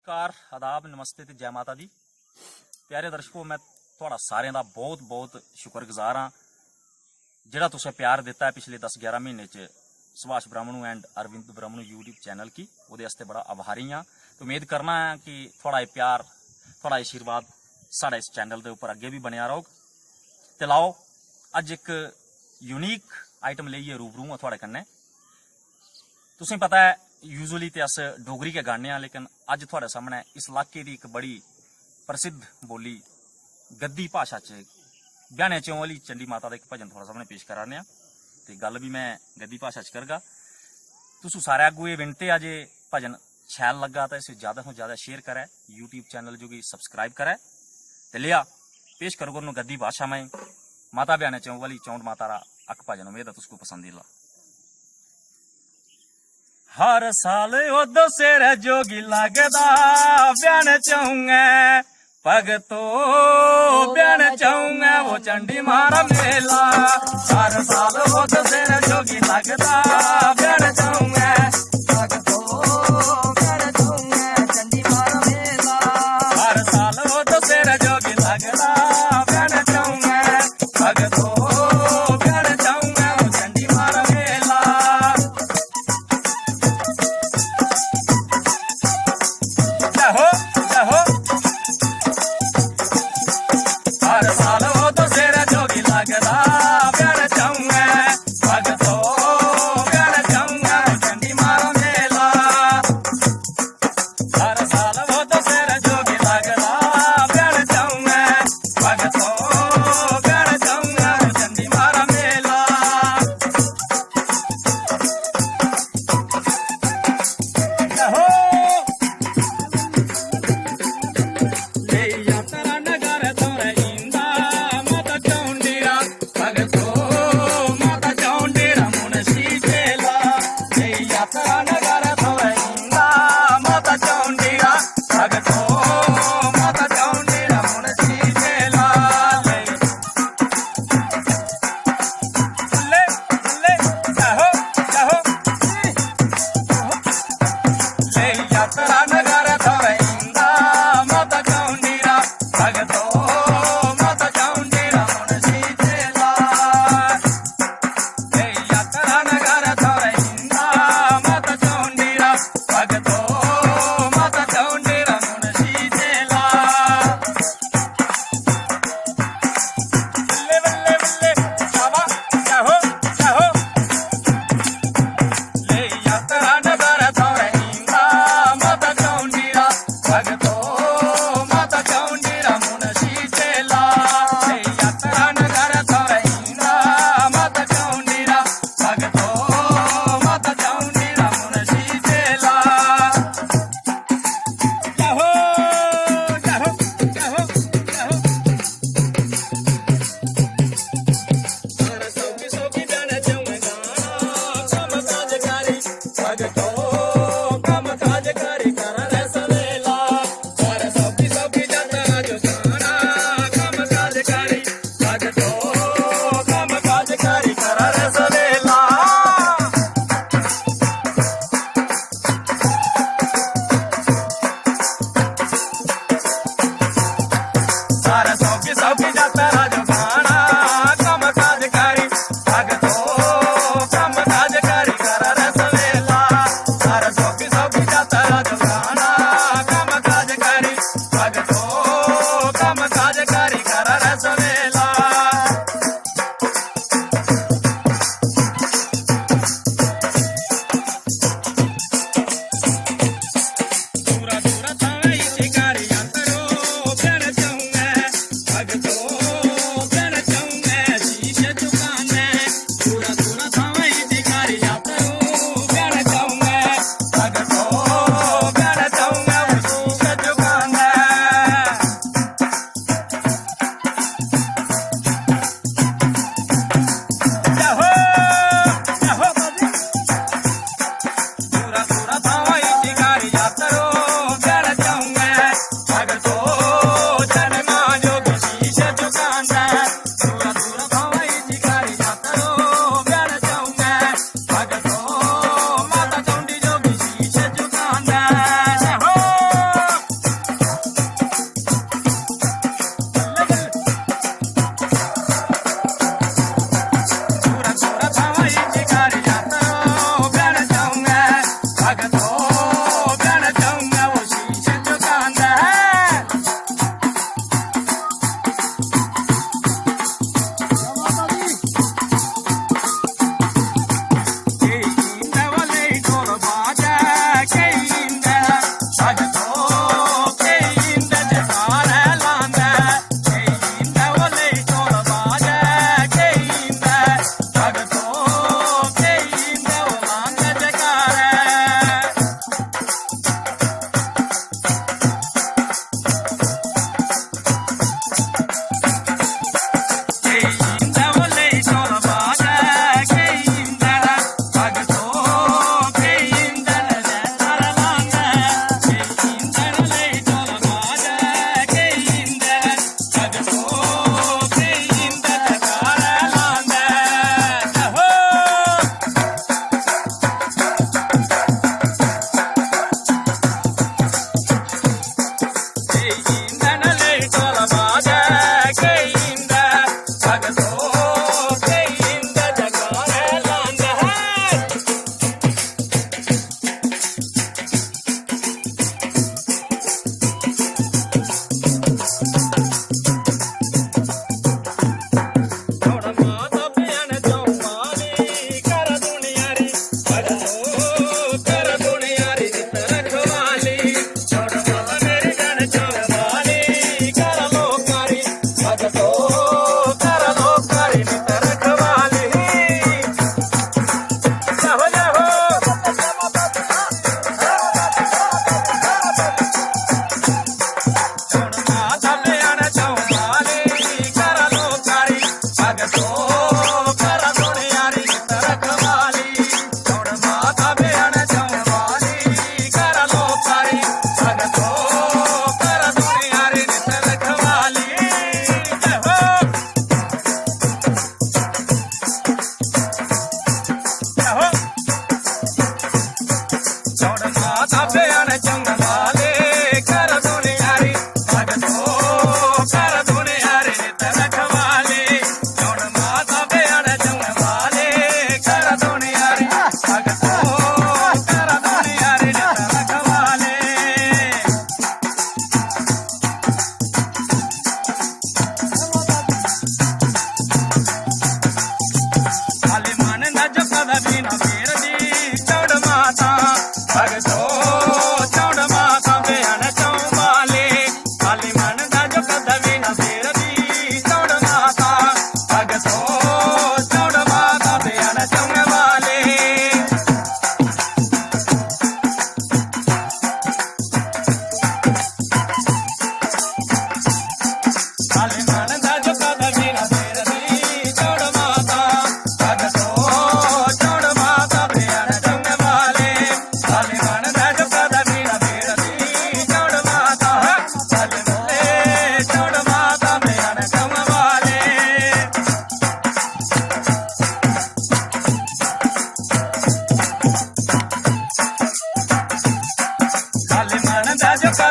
नमस्कार आदाब नमस्ते ते जय माता दी। प्यारे दर्शकों, मैं थोड़ा सारें दा बहुत बहुत शुक्रगुजार हाँ जिहड़ा तुसें प्यार दिता है पिछले 10-11 महीने च Subhash Brahmanu and Arvind Brahmanu YouTube channel की। उहदे आस्ते बड़ा आभारी हाँ। तो उम्मीद करना है कि थोड़ा प्यार थोड़ा आशीर्वाद साढ़े इस चैनल के उपर अगे भी बनया रहो। ते लाओ अज एक यूनीक आइटम लेइयै रूबरू हाँ थोड़े कन्नै। तुसें पता है यूजुअली तो अस डोगरी के गाने हैं, लेकिन अज थोड़े सामने इस इलाके की एक बड़ी प्रसिद्ध बोली गद्दी भाषा च ब्याने चौं वाली चंडी माता का एक भजन थोड़ा सामने पेश करा रहे। तो गल भी मैं गद्दी भाषा च करगा। तुसू सारे अगू ये विनती है जे भजन शैल लगा तो इसे ज्यादा तो ज्यादा शेयर करे, यूट्यूब चैनल जो कि सब्सक्राइब करे। तो लिया पेश करो गद्दी भाषा में माता ब्याने चौं वाली चौंड माता रा अक भजन। उम्मीद है तुसको पसंद ला। हर साल ओदो सिर जोगी लगदा ब्यान चाहूंगा भगतो ब्यान चाहूंगा वो चंडी मारा मेला। हर साल ओदो सिर जोगी लगदा ब्यान चाहूंगा भगतो ब्यान चाहूंगा चंडी मारा मेला। हर साल ओदो सिर जोगी लगदा ब्यान चाहूंगा भगतो ब्यान चाहूंगा वो चंडी मारा मेला। हर साल वो तो सिर जोगी लगदा ब्यान चाहूंगा भगतो ब्यान चाहूंगा चंडी मारा मेला। हर साल वो तो सिर जोगी लगदा ब्यान चाहूंगा भगतो ब्यान चाहूंगा चंडी मारा मेला।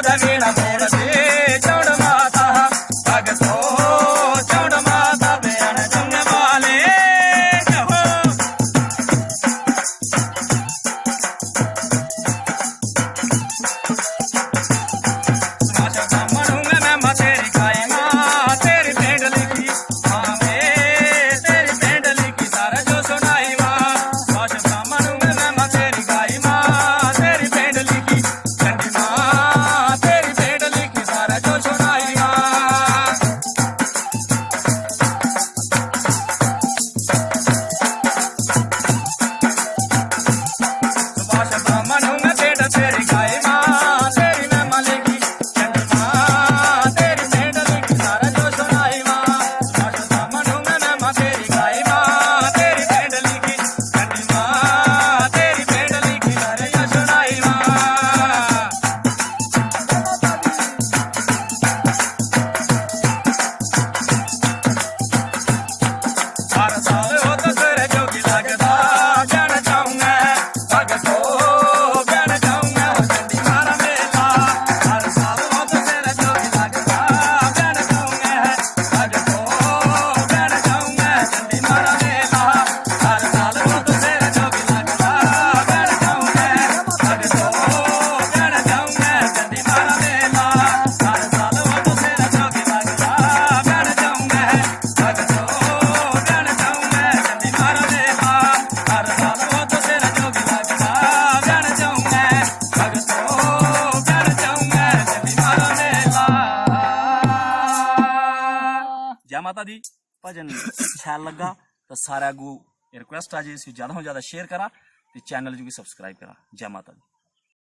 ਦਾ ਵੀਣਾ ਮੋੜਦੇ ਚੌੜ ਮਾਤਾ ਭਗਤੋ ਚੌੜ ਮਾਤਾ ਬਿਆਨ ਚੁੰਨ ਵਾਲੇ ਜਹੋ ਸਮਾਸ਼ਾ ਮਨੂ ਮੈਂ ਮਾ ਤੇਰੀ ਗਾਈ ਮਾਂ ਤੇਰੀ ਪਿੰਡ ਲਿਖੀ ਆਵੇ ਤੇਰੀ ਪਿੰਡ ਲਿਖੀ ਸਾਰਾ ਜੋ ਸੁਣਾਈ ਮਾਂ ਸਮਾਸ਼ਾ ਮਨੂ ਮੈਂ ਮਾ ਤੇਰੀ ਗਾਈ ਮਾਂ ਤੇਰੀ ਪਿੰਡ ਲਿਖੀ ਚੰਡੀ ਮਾਂ ਤੇਰੀ ਪਿੰਡ ਲਿਖੀ ਸਾਰਾ ਜੋ ਸੁਣਾਈ ਮਾਂ ਸੁਭਾਸ਼ ਬ੍ਰਾਹਮਣ ਹੂੰ ਮੈਂ ਪਿੰਡ ਤੇਰੀ ਗਾਈ ਮਾਂ ਤੇਰੀ ਮੈਂ ਮਲੇਗੀ ਚੰਡੀ ਮਾਂ ਤੇਰੀ ਪਿੰਡ ਲਿਖੀ ਸਾਰਾ ਜੋ ਸੁਣਾਈ ਮਾਂ ਸੁਭਾਸ਼ ਬ੍ਰਾਹਮਣ ਹੂੰ ਮੈਂ ਮਾਂ ਤੇਰੀ ਗਾਈ ਮਾਂ ਤੇਰੀ ਪਿੰਡ ਲਿਖੀ ਚੰਡੀ ਮਾਂ ਤੇਰੀ ਪਿੰਡ ਲਿਖੀ ਸਾਰਾ ਜੋ ਸੁਣਾਈ ਮਾਂ ਹਰ ਸਾਲ ਹੋ ਤਸਰੇ ਜੋਗੀ ਲੱਗਦਾ ਜਾਣ ਚਾਹੂੰਗਾ ਭਗਤੋ ਜਾਣ ਚਾਹੂੰਗਾ ਚੰਡੀ ਮਾਰਾ ਮੇਲਾ ਹਰ ਸਾਲ ਹੋ ਤਸਰੇ ਜੋਗੀ ਲੱਗਦਾ ਜਾਣ ਚਾਹੂੰਗਾ ਭਗਤੋ ਜਾਣ ਚਾਹੂੰਗਾ ਚੰਡੀ ਮਾਰਾ ਮੇਲਾ ਹਰ ਸਾਲ ਹੋ ਤਸਰੇ ਜੋਗੀ ਲੱਗਦਾ ਜਾਣ ਚਾਹੂੰਗਾ ਭਗਤੋ ਜਾਣ ਚਾਹੂੰਗਾ ਚੰਡੀ ਮਾਰਾ ਮੇਲਾ ਹਰ ਸਾਲ ਹੋ ਤਸਰੇ ਜੋਗੀ ਲੱਗਦਾ ਜਾਣ ਚਾਹੂੰਗਾ ਭਗਤੋ ਜਾਣ ਚਾਹੂੰਗਾ ਚੰਡੀ ਮਾਰਾ ਮੇਲਾ ਹਰ ਸਾਲ ਹੋ ਤੇਰਾ ਜੋਗੀ ਲੱਗਦਾ ਜਾਣ ਚਾਹੂੰਗਾ ਭਗਤੋ ਜਾਣ ਚਾਹੂੰਗਾ ਚੰਡੀ ਮਾਰਾ ਮੇਲਾ ਜੈ ਮਾਤਾ ਦੀ ਭਜਨ ਖਿਆਲ ਲੱਗਾ ਤਾਂ ਸਾਰਿਆਂ ਨੂੰ ਰਿਕੁਐਸਟ ਆ ਜੀ ਇਸ ਜ਼ਿਆਦਾ ਤੋਂ ਜ਼ਿਆਦਾ ਸ਼ੇਅਰ ਕਰਾ ਤੇ ਚੈਨਲ ਨੂੰ ਵੀ ਸਬਸਕ੍ਰਾਈਬ ਕਰਾ ਜੈ ਮਾਤਾ ਦੀ।